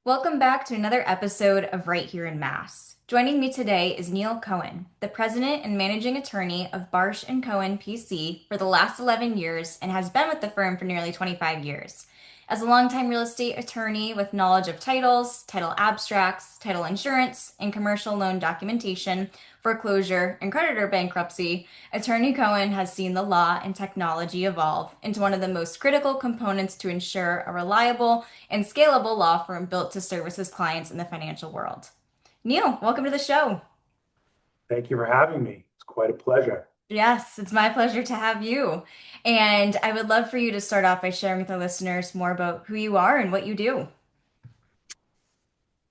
Welcome back to another episode of Right Here in Mass. Joining me today is Neil Cohen, the president and managing attorney of Barsh and Cohen PC for the last 11 years and has been with the firm for nearly 25 years. As a longtime real estate attorney with knowledge of titles, title abstracts, title insurance, and commercial loan documentation, foreclosure, and creditor bankruptcy, Attorney Cohen has seen the law and technology evolve into one of the most critical components to ensure a reliable and scalable law firm built to service his clients in the financial world. Neil, welcome to the show. Thank you for having me. It's quite a pleasure. Yes, it's my pleasure to have you. And I would love for you to start off by sharing with our listeners more about who you are and what you do.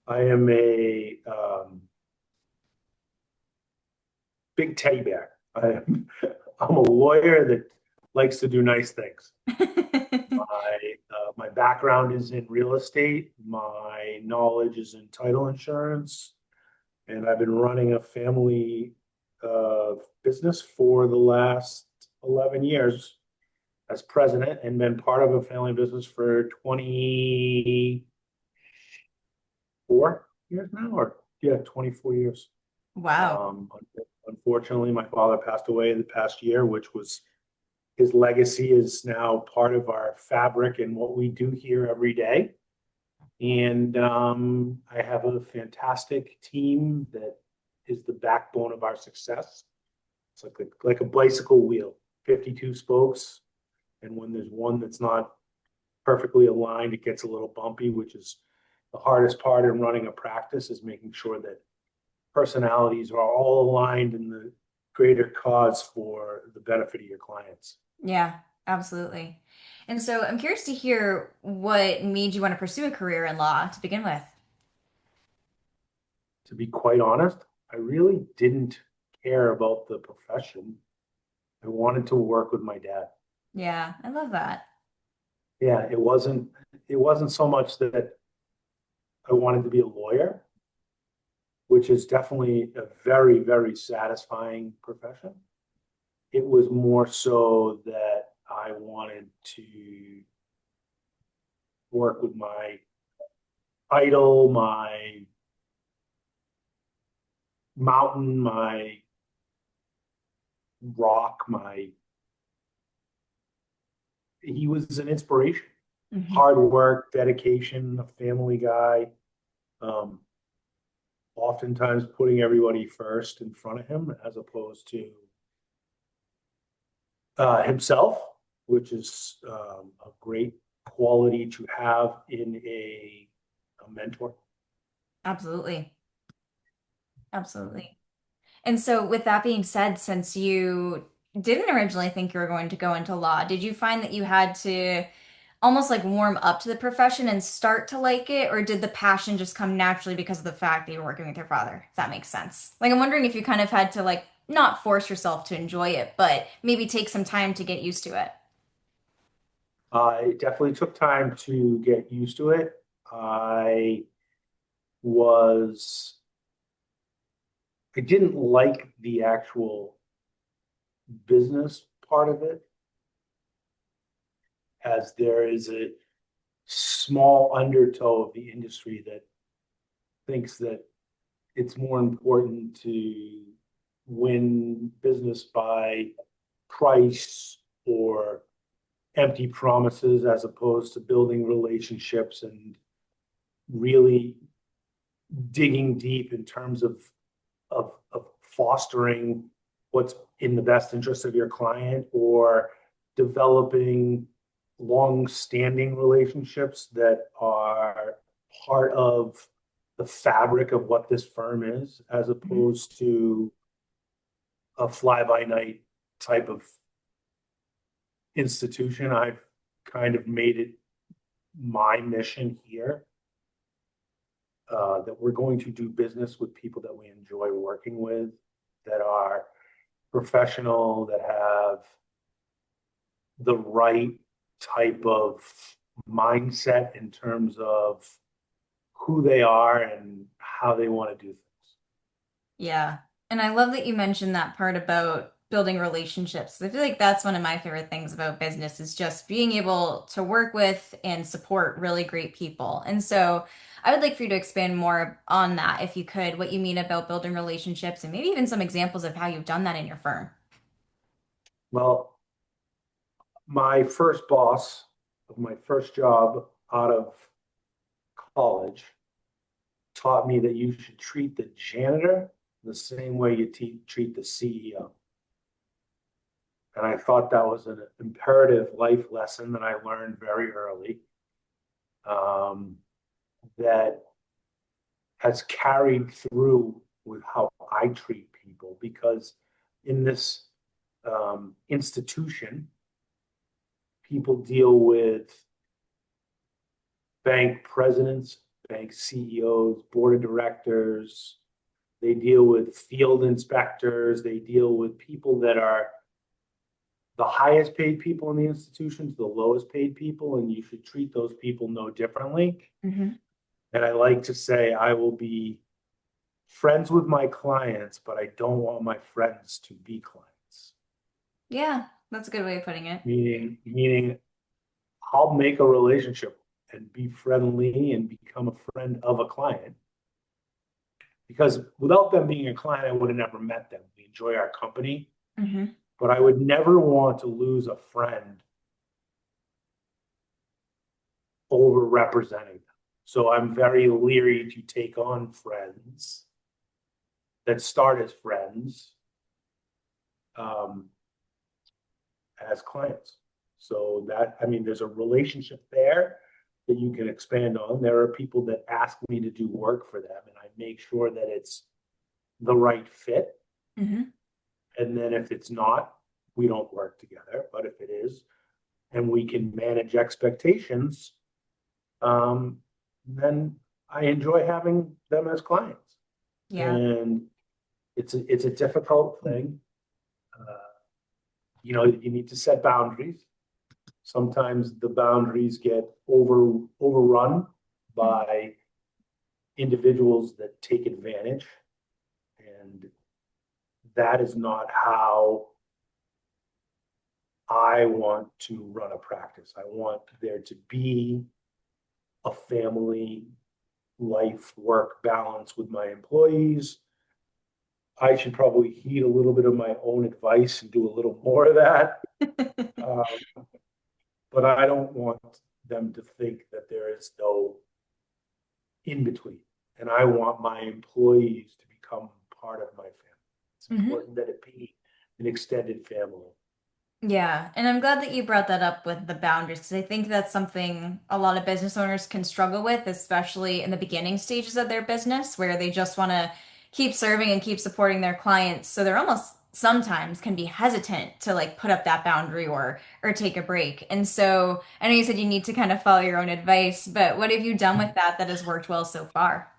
I am a big teddy bear. I'm a lawyer that likes to do nice things. My background is in real estate. My knowledge is in title insurance, and I've been running a family business for the last 11 years as president, and been part of a family business for 24 years now, or yeah, 24 years. Wow. Um, Unfortunately, my father passed away the past year, which was his legacy is now part of our fabric and what we do here every day. And I have a fantastic team that is the backbone of our success. It's like a bicycle wheel, 52 spokes. And when there's one that's not perfectly aligned, it gets a little bumpy, which is the hardest part in running a practice, is making sure that personalities are all aligned in the greater cause for the benefit of your clients. Yeah, absolutely. And so I'm curious to hear what made you want to pursue a career in law to begin with. To be quite honest, I really didn't care about the profession. I wanted to work with my dad. Yeah, I love that. Yeah, it wasn't so much that I wanted to be a lawyer, which is definitely a very, very satisfying profession. It was more so that I wanted to work with my idol, my mountain, my rock, my he was an inspiration. Mhm. Hard work, dedication, a family guy, um, oftentimes putting everybody first in front of him as opposed to himself, which is a great quality to have in a mentor. Absolutely. Absolutely. And so, with that being said, since you didn't originally think you were going to go into law, did you find that you had to almost like warm up to the profession and start to like it, or did the passion just come naturally because of the fact that you're working with your father? If that makes sense. Like, I'm wondering if you kind of had to like not force yourself to enjoy it, but maybe take some time to get used to it. It definitely took time to get used to it. I was, I didn't like the actual business part of it, as there is a small undertow of the industry that thinks that it's more important to win business by price or empty promises as opposed to building relationships and really digging deep in terms of fostering what's in the best interest of your client, or developing long-standing relationships that are part of the fabric of what this firm is, as Mhm. opposed to a fly-by-night type of institution. I've kind of made it my mission here, that we're going to do business with people that we enjoy working with, that are professional, that have the right type of mindset in terms of who they are and how they want to do things. Yeah. And I love that you mentioned that part about building relationships. I feel like that's one of my favorite things about business is just being able to work with and support really great people. And so I would like for you to expand more on that, if you could, what you mean about building relationships and maybe even some examples of how you've done that in your firm. Well, my first boss of my first job out of college taught me that you should treat the janitor the same way you treat the CEO. And I thought that was an imperative life lesson that I learned very early, um, that has carried through with how I treat people. Because in this institution, people deal with bank presidents, bank CEOs, board of directors. They deal with field inspectors. They deal with people that are the highest paid people in the institutions, the lowest paid people, and you should treat those people no differently. Hmm. And I like to say I will be friends with my clients, but I don't want my friends to be clients. Yeah, that's a good way of putting it. Meaning I'll make a relationship and be friendly and become a friend of a client, because without them being a client, I would have never met them. We enjoy our company, Hmm. but I would never want to lose a friend over representing them. So I'm very leery to take on friends that start as friends, um, as clients. So that, I mean, there's a relationship there that you can expand on. There are people that ask me to do work for them, and I make sure that it's the right fit. Hmm. And then if it's not, we don't work together. But if it is, and we can manage expectations, um, then I enjoy having them as clients. Yeah. And it's a difficult thing. Uh, you need to set boundaries. Sometimes the boundaries get overrun by individuals that take advantage, and that is not how I want to run a practice. I want there to be a family life work balance with my employees. I should probably heed a little bit of my own advice and do a little more of that. Um, but I don't want them to think that there is no in between. And I want my employees to become part of my family. It's Hmm. important that it be an extended family. Yeah, and I'm glad that you brought that up with the boundaries because I think that's something a lot of business owners can struggle with, especially in the beginning stages of their business where they just want to keep serving and keep supporting their clients. So they're almost sometimes can be hesitant to like put up that boundary or take a break. And so I know you said you need to kind of follow your own advice, but what have you done with that that has worked well so far?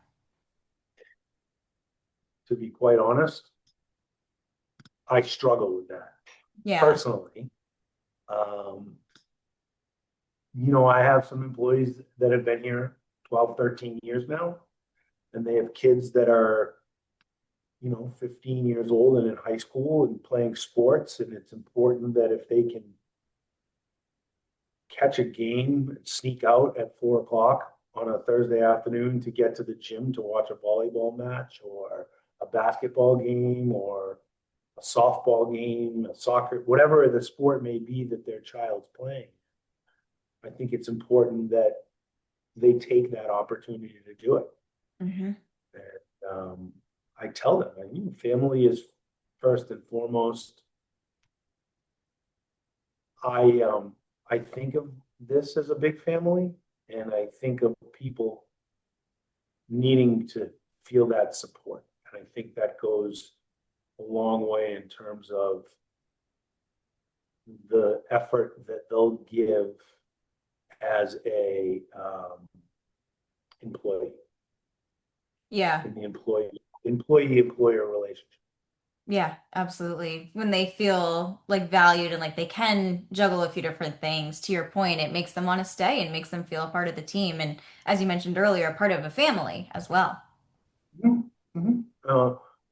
To be quite honest, I struggle with that Yeah. personally. Um, I have some employees that have been here 12, 13 years now, and they have kids that are, 15 years old and in high school and playing sports. And it's important that if they can catch a game and sneak out at 4 o'clock on a Thursday afternoon to get to the gym to watch a volleyball match or a basketball game or a softball game, a soccer, whatever the sport may be that their child's playing. I think it's important that they take that opportunity to do it. Hmm. And I tell them, family is first and foremost. I think of this as a big family, and I think of people needing to feel that support. And I think that goes a long way in terms of the effort that they'll give as a employee Yeah. in the employee employer relationship. Yeah, absolutely. When they feel like valued and like they can juggle a few different things, to your point, it makes them want to stay and makes them feel a part of the team. And as you mentioned earlier, a part of a family as well. Mm-hmm. Mm-hmm.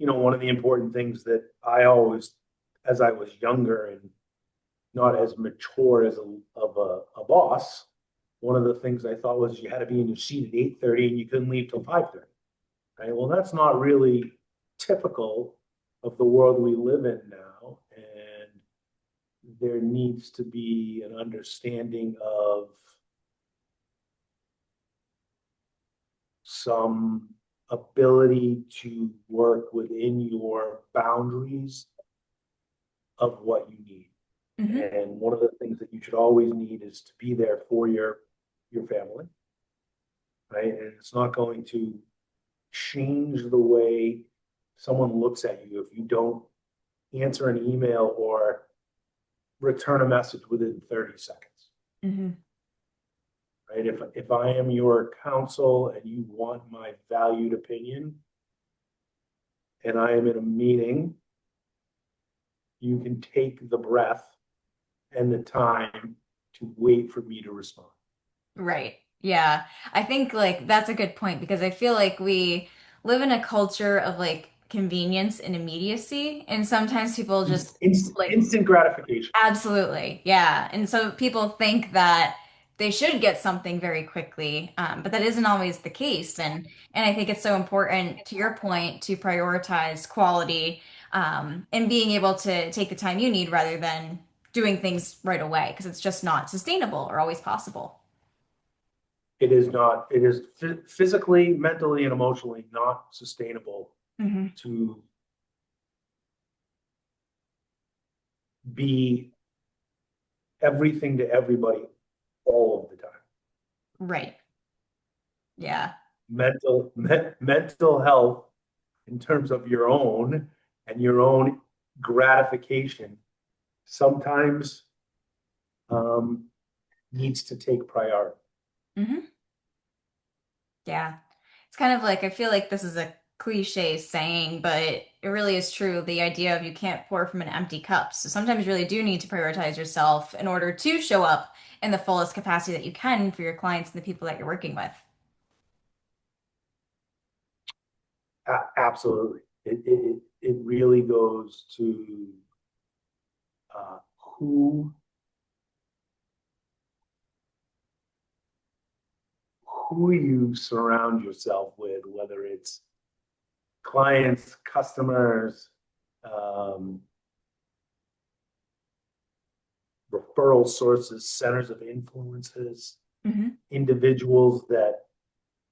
One of the important things that I always as I was younger and not as mature as a boss, one of the things I thought was you had to be in your seat at 8:30 and you couldn't leave till 5:30. Right? Well, that's not really typical of the world we live in now. And there needs to be an understanding of some ability to work within your boundaries of what you need. Hmm. And one of the things that you should always need is to be there for your family, right? And it's not going to change the way someone looks at you if you don't answer an email or return a message within 30 seconds. Hmm. Right? If I am your counsel and you want my valued opinion and I am in a meeting, you can take the breath and the time to wait for me to respond. Right. Yeah. I think like that's a good point because I feel like we live in a culture of like convenience and immediacy, and sometimes people just like Instant gratification. absolutely. Yeah. And so people think that they should get something very quickly, but that isn't always the case. And I think it's so important, to your point, to prioritize quality, and being able to take the time you need rather than doing things right away because it's just not sustainable or always possible. It is not, it is physically, mentally, and emotionally not sustainable Hmm. to be everything to everybody all of the time. Right. Yeah. Mental health in terms of your own and your own gratification sometimes um, needs to take priority. Hmm. Yeah. It's kind of like, I feel like this is a cliche saying, but it really is true. The idea of you can't pour from an empty cup. So sometimes you really do need to prioritize yourself in order to show up in the fullest capacity that you can for your clients and the people that you're working with. Absolutely. It really goes to uh, who who you surround yourself with, whether it's clients, customers, um, referral sources, centers of influences, Hmm. individuals that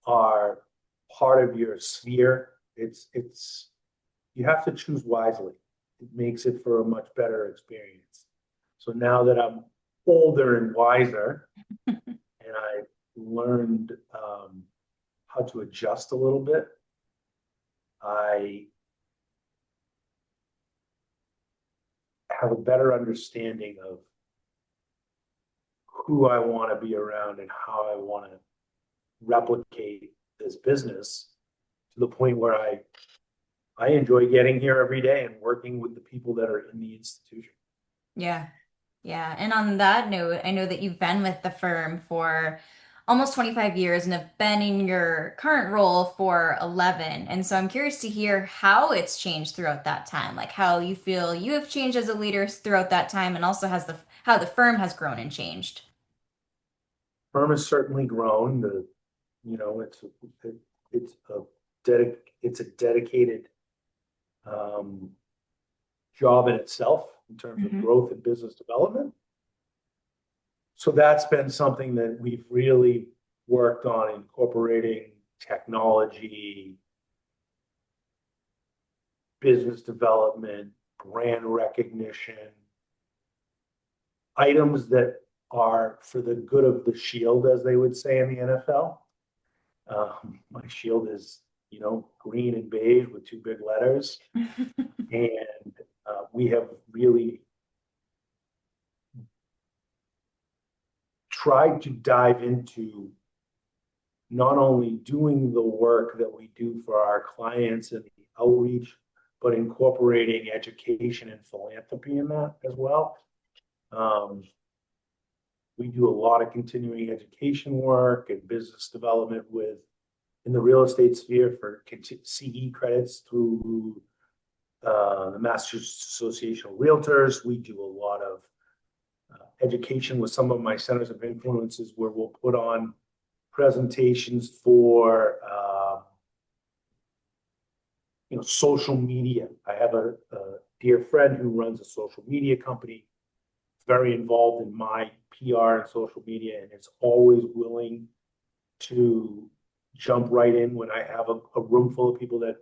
are part of your sphere. It's you have to choose wisely. It makes it for a much better experience. So now that I'm older and wiser, and I learned how to adjust a little bit, I have a better understanding of who I want to be around and how I want to replicate this business to the point where I enjoy getting here every day and working with the people that are in the institution. Yeah. Yeah. And on that note, I know that you've been with the firm for almost 25 years and have been in your current role for 11. And so I'm curious to hear how it's changed throughout that time, like how you feel you have changed as a leader throughout that time, and also has the how the firm has grown and changed. Firm has certainly grown. The you know it's a it's a dedicated um, job in itself in terms of Hmm. growth and business development. So that's been something that we've really worked on incorporating technology, business development, brand recognition, items that are for the good of the shield, as they would say in the NFL. My shield is, green and beige with two big letters. And we have really tried to dive into not only doing the work that we do for our clients and the outreach, but incorporating education and philanthropy in that as well. Um, we do a lot of continuing education work and business development in the real estate sphere for CE credits through the Massachusetts Association of Realtors. We do a lot of education with some of my centers of influences where we'll put on presentations for social media. I have a dear friend who runs a social media company, very involved in my PR and social media, and is always willing to jump right in when I have a room full of people that,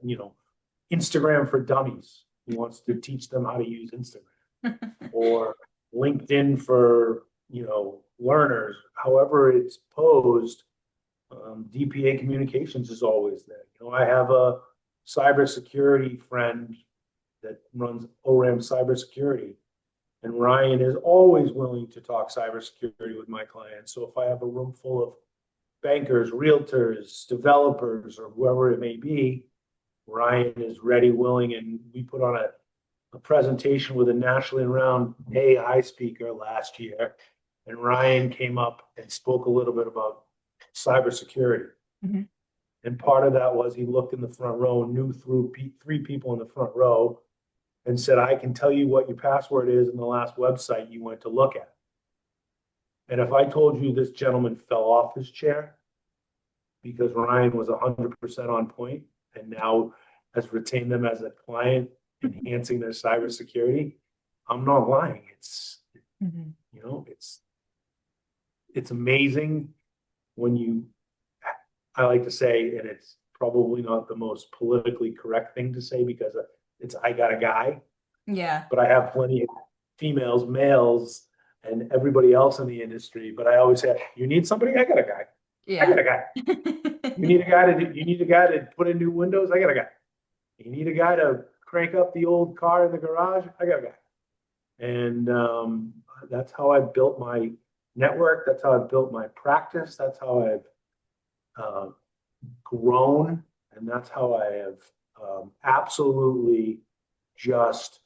Instagram for dummies. He wants to teach them how to use Instagram or LinkedIn for, learners. However it's posed, DPA communications is always there. I have a cybersecurity friend that runs ORAM cybersecurity, and Ryan is always willing to talk cybersecurity with my clients. So if I have a room full of bankers, realtors, developers, or whoever it may be, Ryan is ready, willing, and we put on a presentation with a nationally renowned AI speaker last year, and Ryan came up and spoke a little bit about cybersecurity. Mhm. And part of that was he looked in the front row, knew through three people in the front row, and said, I can tell you what your password is in the last website you went to look at. And if I told you this gentleman fell off his chair because Ryan was 100% on point and now has retained them as a client, enhancing their cybersecurity, I'm not lying. Mhm. It's amazing when I like to say, and it's probably not the most politically correct thing to say because I got a guy, Yeah. but I have plenty of females, males, and everybody else in the industry. But I always say, you need somebody? I got a guy. I Yeah. got a guy. You need a guy to put in new windows? I got a guy. You need a guy to crank up the old car in the garage? I got a guy. And that's how I've built my network. That's how I've built my practice. That's how I've grown. And that's how I have absolutely just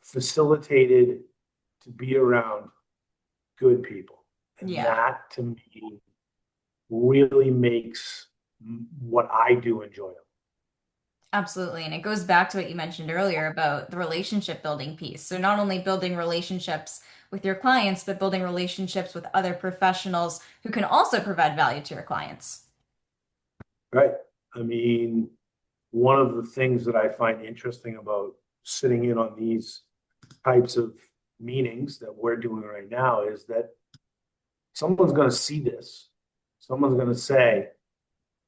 facilitated to be around good people. And Yeah. that to me really makes what I do enjoyable. Absolutely. And it goes back to what you mentioned earlier about the relationship building piece. So not only building relationships with your clients, but building relationships with other professionals who can also provide value to your clients. Right. I mean, one of the things that I find interesting about sitting in on these types of meetings that we're doing right now is that someone's going to see this. Someone's going to say,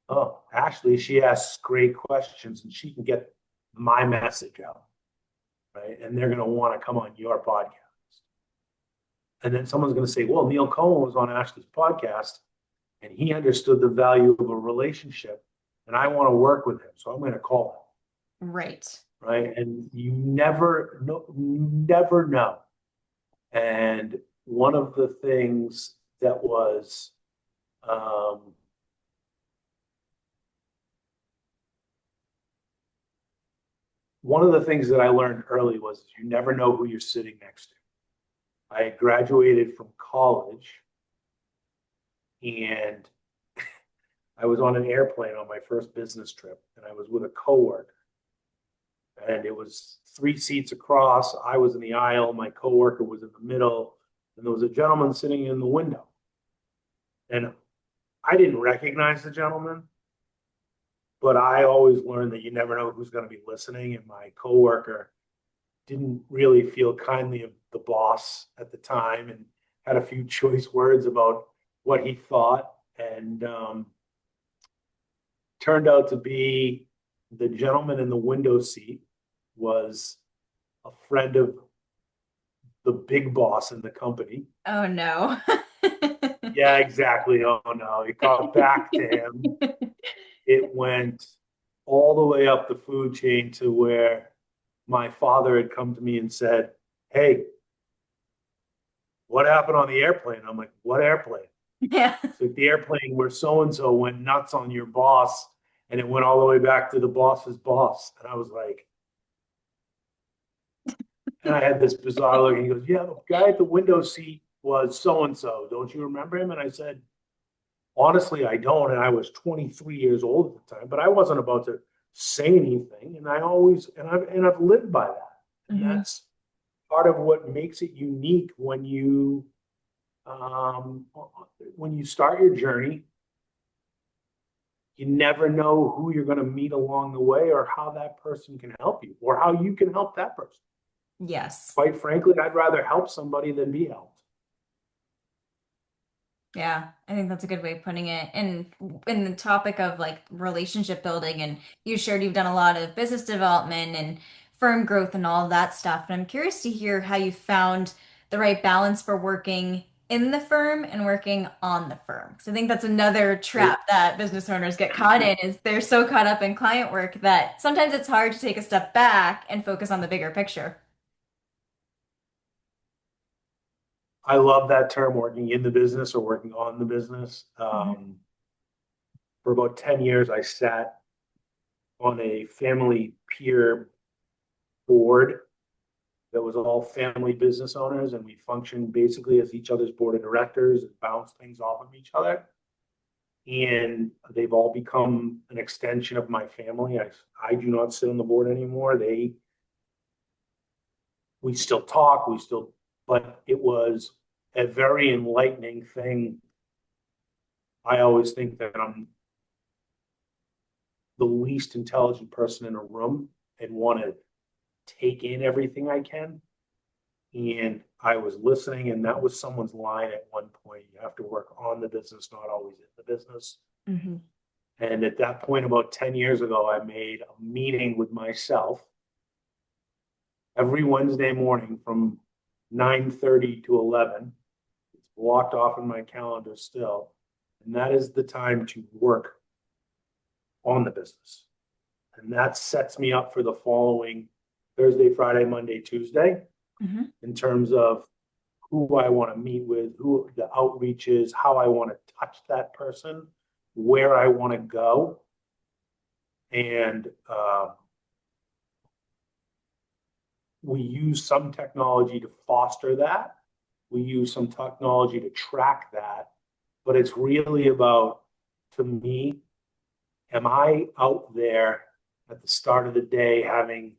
oh, Ashley, she asks great questions and she can get my message out. Right. And they're going to want to come on your podcast. And then someone's going to say, well, Neil Cohen was on Ashley's podcast and he understood the value of a relationship and I want to work with him. So I'm going to call him. Right. Right. And you never know. And one of the things that was one of the things that I learned early was you never know who you're sitting next to. I graduated from college and I was on an airplane on my first business trip and I was with a coworker and it was 3 seats across. I was in the aisle, my coworker was in the middle, and there was a gentleman sitting in the window. And I didn't recognize the gentleman, but I always learned that you never know who's going to be listening. And my coworker didn't really feel kindly of the boss at the time and had a few choice words about what he thought. And turned out to be the gentleman in the window seat was a friend of the big boss in the company. Oh no. Yeah, exactly. Oh no, it got back to him. It went all the way up the food chain to where my father had come to me and said, hey, what happened on the airplane? I'm like, what airplane? Yeah. It's like the airplane where so-and-so went nuts on your boss and it went all the way back to the boss's boss. And I was like, and I had this bizarre look. And he goes, yeah, the guy at the window seat was so-and-so. Don't you remember him? And I said, honestly, I don't. And I was 23 years old at the time, but I wasn't about to say anything. And I've lived by that. And Hmm. that's part of what makes it unique when you start your journey. You never know who you're going to meet along the way or how that person can help you or how you can help that person. Yes. Quite frankly, I'd rather help somebody than be helped. Yeah, I think that's a good way of putting it. And in the topic of like relationship building, and you shared you've done a lot of business development and firm growth and all of that stuff. And I'm curious to hear how you found the right balance for working in the firm and working on the firm. Because I think that's another trap that business owners get caught in is they're so caught up in client work that sometimes it's hard to take a step back and focus on the bigger picture. I love that term, working in the business or working on the business. Mhm. For about 10 years, I sat on a family peer board that was all family business owners, and we functioned basically as each other's board of directors and bounced things off of each other. And they've all become an extension of my family. I do not sit on the board anymore. We still talk, but it was a very enlightening thing. I always think that I'm the least intelligent person in a room and want to take in everything I can. And I was listening, and that was someone's line at one point. You have to work on the business, not always in the business. Mhm. And at that point, about 10 years ago, I made a meeting with myself every Wednesday morning from 9:30 to 11. It's blocked off in my calendar still. And that is the time to work on the business. And that sets me up for the following Thursday, Friday, Monday, Tuesday Mhm. in terms of who I want to meet with, who the outreach is, how I want to touch that person, where I want to go. And we use some technology to foster that. We use some technology to track that. But it's really about, to me, am I out there at the start of the day having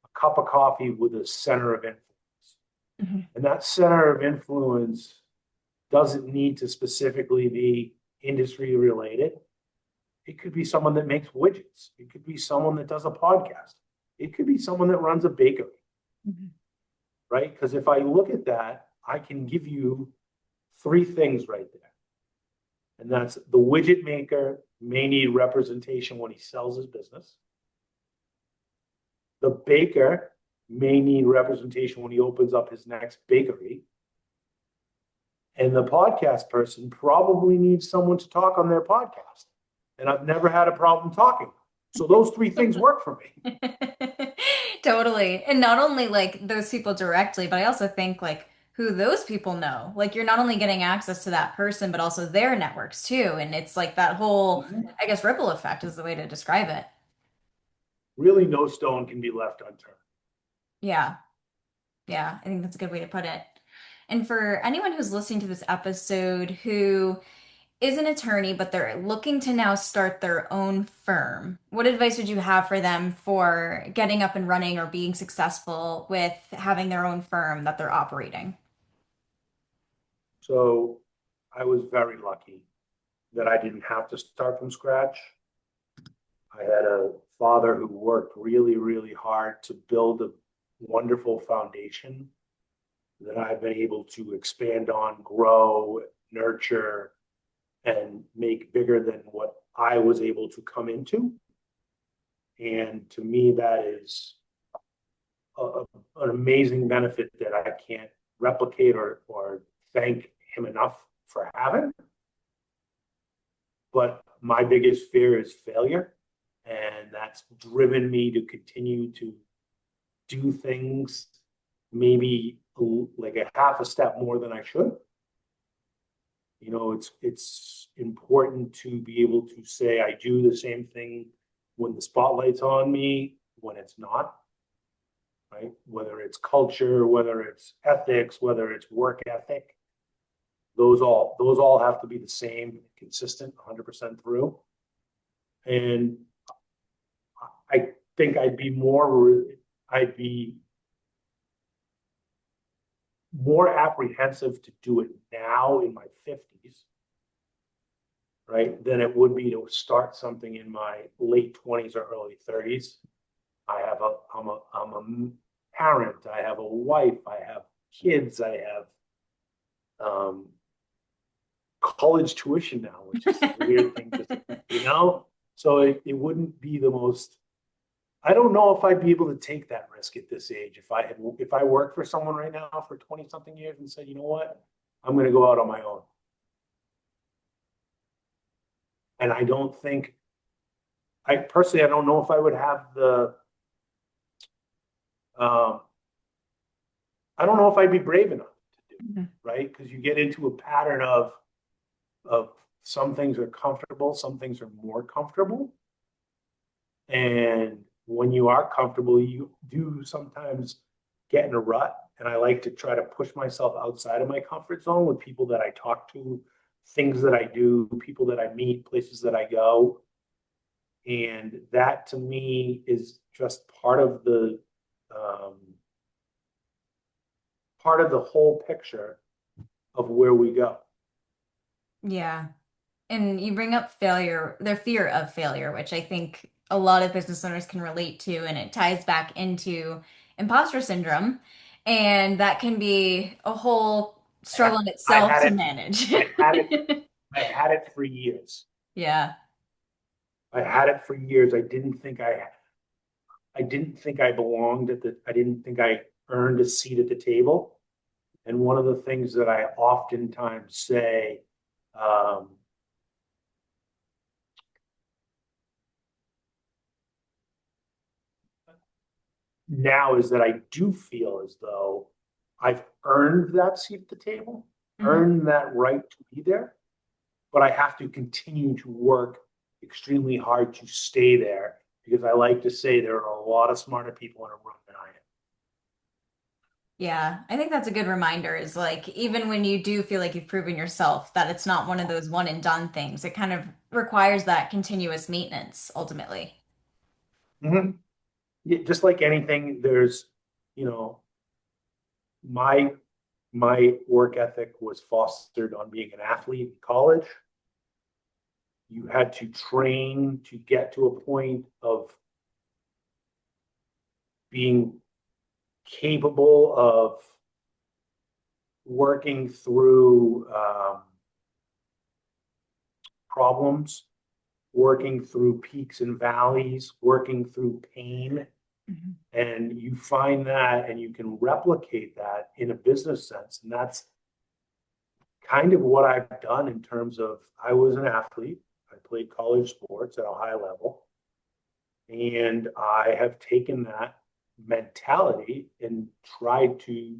a cup of coffee with a center of influence? Mhm. And that center of influence doesn't need to specifically be industry related. It could be someone that makes widgets. It could be someone that does a podcast. It could be someone that runs a bakery, Mhm. right? Because if I look at that, I can give you three things right there. And that's the widget maker may need representation when he sells his business. The baker may need representation when he opens up his next bakery. And the podcast person probably needs someone to talk on their podcast. And I've never had a problem talking. So those three things work for me. Totally. And not only like those people directly, but I also think like who those people know. Like you're not only getting access to that person, but also their networks too. And it's like that whole, I guess, ripple effect is the way to describe it. Really, no stone can be left unturned. Yeah. Yeah. I think that's a good way to put it. And for anyone who's listening to this episode who is an attorney, but they're looking to now start their own firm, what advice would you have for them for getting up and running or being successful with having their own firm that they're operating? So I was very lucky that I didn't have to start from scratch. I had a father who worked really, really hard to build a wonderful foundation that I've been able to expand on, grow, nurture, and make bigger than what I was able to come into. And to me, that is a, an amazing benefit that I can't replicate or thank him enough for having. But my biggest fear is failure. And that's driven me to continue to do things maybe like a half a step more than I should. You know, it's important to be able to say I do the same thing when the spotlight's on me, when it's not, right? Whether it's culture, whether it's ethics, whether it's work ethic, those all have to be the same, consistent, 100% through. And think I'd be more apprehensive to do it now in my 50s, right, than it would be to start something in my late 20s or early 30s. I'm a parent. I have a wife. I have kids. I have college tuition now, which is a weird thing to say, So it wouldn't be the most. I don't know if I'd be able to take that risk at this age. If I worked for someone right now for 20 something years and said, you know what, I'm going to go out on my own. And I don't think, I don't know if I would have um, I don't know if I'd be brave enough to do it, right? Because you get into a pattern of some things are comfortable, some things are more comfortable. And when you are comfortable, you do sometimes get in a rut. And I like to try to push myself outside of my comfort zone with people that I talk to, things that I do, people that I meet, places that I go. And that to me is just part of the whole picture of where we go. Yeah. And you bring up failure, their fear of failure, which I think a lot of business owners can relate to, and it ties back into imposter syndrome. And that can be a whole struggle in I itself had to it, manage. I had it, I had it for years. Yeah. I had it for years. I didn't think I belonged I didn't think I earned a seat at the table. And one of the things that I oftentimes say, um, now is that I do feel as though I've earned that seat at the table, Mhm. earned that right to be there, but I have to continue to work extremely hard to stay there because I like to say there are a lot of smarter people in a room than I am. Yeah, I think that's a good reminder is like even when you do feel like you've proven yourself that it's not one of those one and done things, it kind of requires that continuous maintenance ultimately. Mm-hmm. Yeah, just like anything, there's, you know, my my work ethic was fostered on being an athlete in college. You had to train to get to a point of being capable of working through problems, working through peaks and valleys, working through pain. Mhm. And you find that and you can replicate that in a business sense. And that's kind of what I've done in terms of I was an athlete. I played college sports at a high level. And I have taken that mentality and tried to,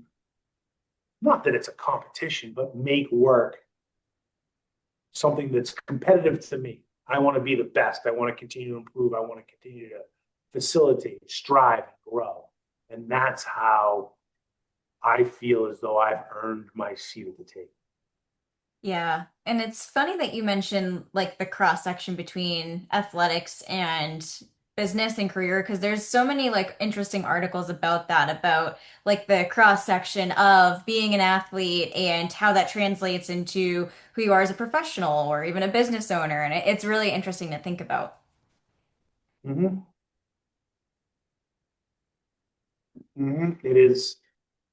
not that it's a competition, but make work something that's competitive to me. I want to be the best. I want to continue to improve. I want to continue to facilitate, strive, and grow. And that's how I feel as though I've earned my seat at the table. Yeah, and it's funny that you mentioned like the cross section between athletics and business and career because there's so many like interesting articles about that, about like the cross section of being an athlete and how that translates into who you are as a professional or even a business owner. And it's really interesting to think about. Mm-hmm. Mm-hmm. It is.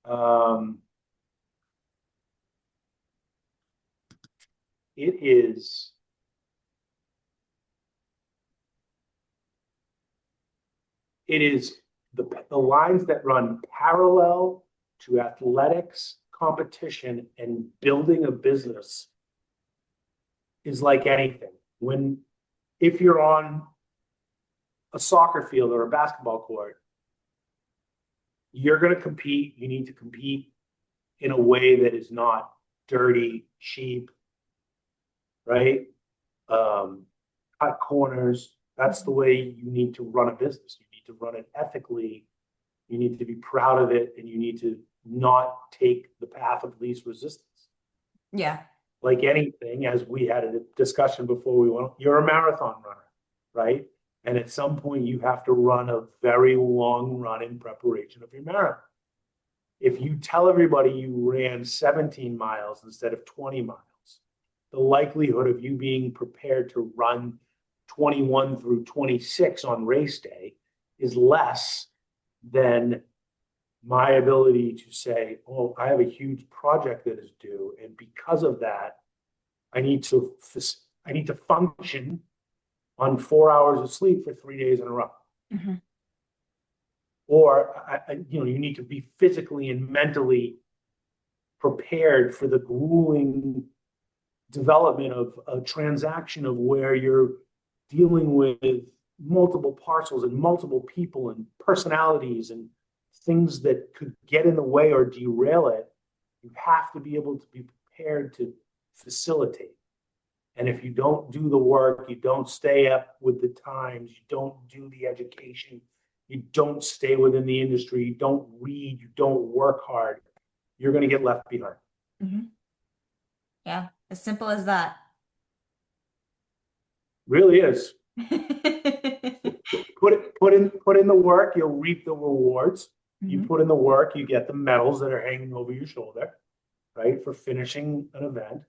Um, it is. It is the lines that run parallel to athletics, competition, and building a business is like anything. When if you're on a soccer field or a basketball court, you're going to compete. You need to compete in a way that is not dirty, cheap, right? Um, Cut corners. That's the way you need to run a business. You need to run it ethically. You need to be proud of it, and you need to not take the path of least resistance. Yeah. Like anything, as we had a discussion before we went, you're a marathon runner, right? And at some point, you have to run a very long run in preparation of your marathon. If you tell everybody you ran 17 miles instead of 20 miles, the likelihood of you being prepared to run 21 through 26 on race day is less than my ability to say, oh, I have a huge project that is due. And because of that, I need to function on 4 hours of sleep for 3 days in a row. Mm-hmm. Or, you need to be physically and mentally prepared for the grueling development of a transaction of where you're dealing with multiple parcels and multiple people and personalities and things that could get in the way or derail it. You have to be able to be prepared to facilitate. And if you don't do the work, you don't stay up with the times, you don't do the education, you don't stay within the industry, you don't read, you don't work hard, you're going to get left behind. Mm-hmm. Yeah, as simple as that. Really is. Put in the work, you'll reap the rewards. You Mm-hmm. put in the work, you get the medals that are hanging over your shoulder, right, for finishing an event.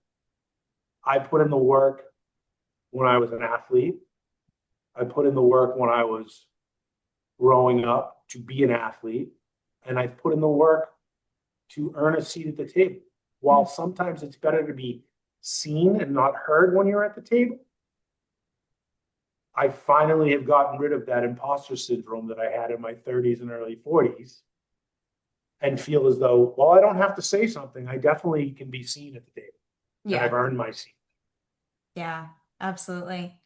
I put in the work when I was an athlete. I put in the work when I was growing up to be an athlete. And I put in the work to earn a seat at the table. While sometimes it's better to be seen and not heard when you're at the table, I finally have gotten rid of that imposter syndrome that I had in my 30s and early 40s and feel as though, well, I don't have to say something. I definitely can be seen at the table and I've Yeah, earned my seat. yeah, absolutely.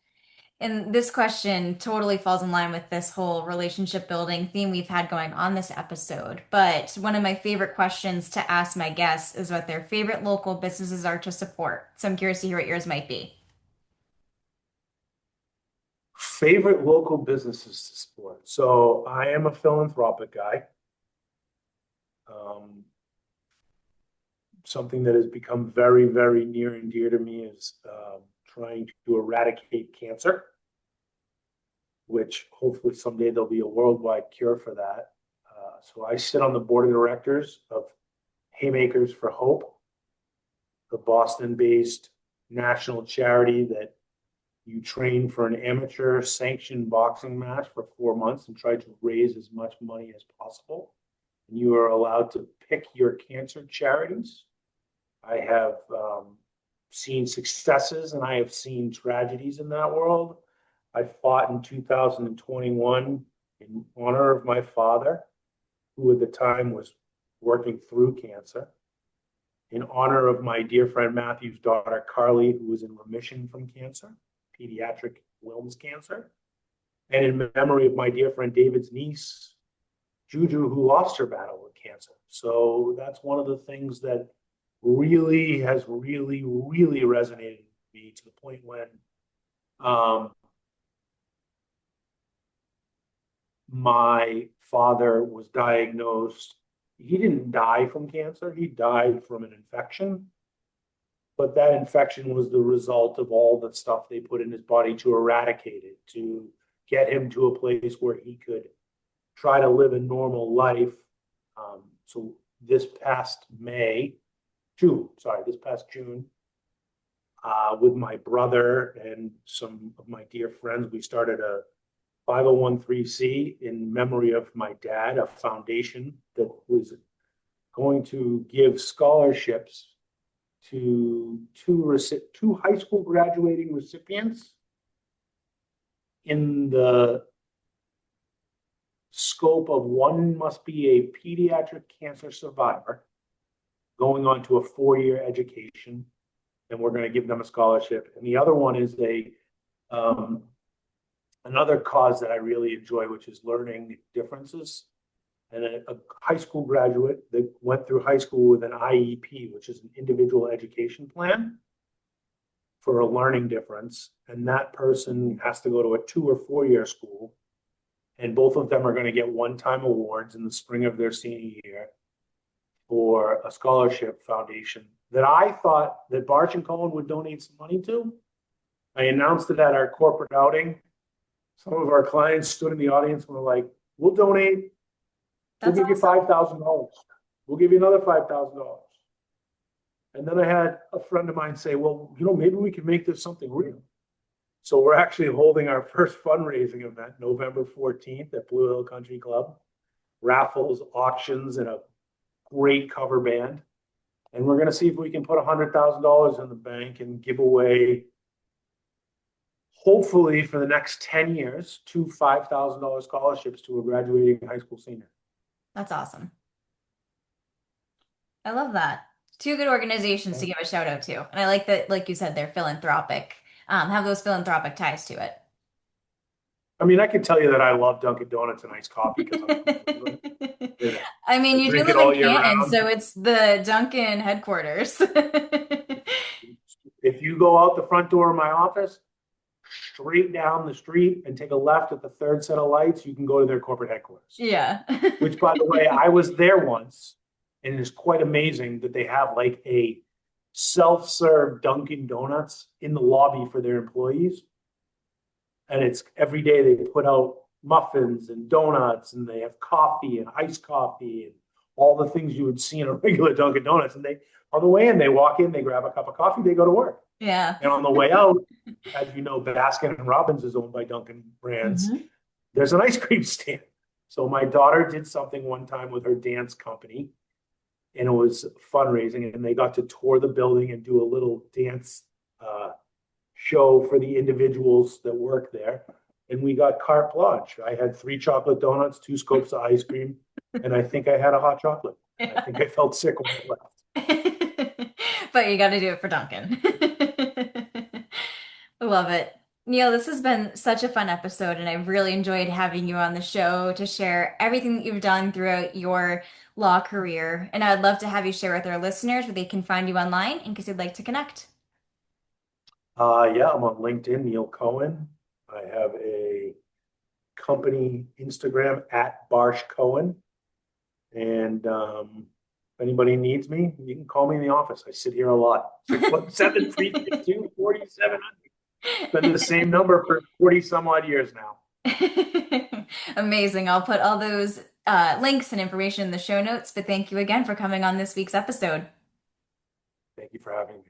And this question totally falls in line with this whole relationship building theme we've had going on this episode. But one of my favorite questions to ask my guests is what their favorite local businesses are to support. So I'm curious to hear what yours might be. Favorite local businesses to support. So I am a philanthropic guy. Um, Something that has become very, very near and dear to me is trying to eradicate cancer, which hopefully someday there'll be a worldwide cure for that. So I sit on the board of directors of Haymakers for Hope, the Boston-based national charity that you train for an amateur sanctioned boxing match for 4 months and try to raise as much money as possible. And you are allowed to pick your cancer charities. I have seen successes and I have seen tragedies in that world. I fought in 2021 in honor of my father, who at the time was working through cancer, in honor of my dear friend Matthew's daughter, Carly, who was in remission from cancer, pediatric Wilms cancer, and in memory of my dear friend David's niece, Juju, who lost her battle with cancer. So that's one of the things that really has really resonated with me to the point when my father was diagnosed. He didn't die from cancer, he died from an infection. But that infection was the result of all the stuff they put in his body to eradicate it, to get him to a place where he could try to live a normal life. So this past June, with my brother and some of my dear friends, we started a 501(c) in memory of my dad, a foundation that was going to give scholarships to two high school graduating recipients in the scope of one must be a pediatric cancer survivor going on to a 4-year education, and we're going to give them a scholarship. And the other one is another cause that I really enjoy, which is learning differences. And a high school graduate that went through high school with an IEP, which is an individual education plan for a learning difference. And that person has to go to a 2 or 4-year school. And both of them are going to get one-time awards in the spring of their senior year for a scholarship foundation that I thought that Barsh and Cohen would donate some money to. I announced it at our corporate outing. Some of our clients stood in the audience and were like, we'll donate, we'll That's give you awesome. $5,000. We'll give you another $5,000. And then I had a friend of mine say, well, maybe we can make this something real. So we're actually holding our first fundraising event November 14th at Blue Hill Country Club. Raffles, auctions, and a great cover band. And we're going to see if we can put $100,000 in the bank and give away, hopefully for the next 10 years, two $5,000 scholarships to a graduating high school senior. That's awesome. I love that. Two good organizations to give a shout out to. And I like that, like you said, they're philanthropic, have those philanthropic ties to it. I mean, I can tell you that I love Dunkin' Donuts and iced coffee because I'm from Cleveland. Yeah. I mean, I you do drink it live in all year Canton, round. so it's the Duncan headquarters. If you go out the front door of my office, straight down the street and take a left at the third set of lights, you can go to their corporate headquarters. Yeah. Which, by the way, I was there once, and it is quite amazing that they have like a self-serve Dunkin' Donuts in the lobby for their employees. And it's every day they put out muffins and donuts, and they have coffee and iced coffee and all the things you would see in a regular Dunkin' Donuts. And they, on the way in, they walk in, they grab a cup of coffee, they go to work. Yeah. And on the way out, as you know, Baskin and Robbins is owned by Dunkin' Brands. Mhm. There's an ice cream stand. So my daughter did something one time with her dance company, and it was fundraising, and they got to tour the building and do a little dance show for the individuals that work there. And we got carte blanche. I had 3 chocolate donuts, 2 scoops of ice cream, and I think I had a hot chocolate. I think I felt sick when I left. But you got to do it for Duncan. Love it. Neil, this has been such a fun episode, and I've really enjoyed having you on the show to share everything that you've done throughout your law career. And I'd love to have you share with our listeners where they can find you online in case you'd like to connect. Yeah, I'm on LinkedIn, Neil Cohen. I have a company Instagram at Barsh Cohen. And if anybody needs me, you can call me in the office. I sit here a lot. 617-362-4700. It's been the same number for 40 some odd years now. Amazing. I'll put all those links and information in the show notes, but thank you again for coming on this week's episode. Thank you for having me.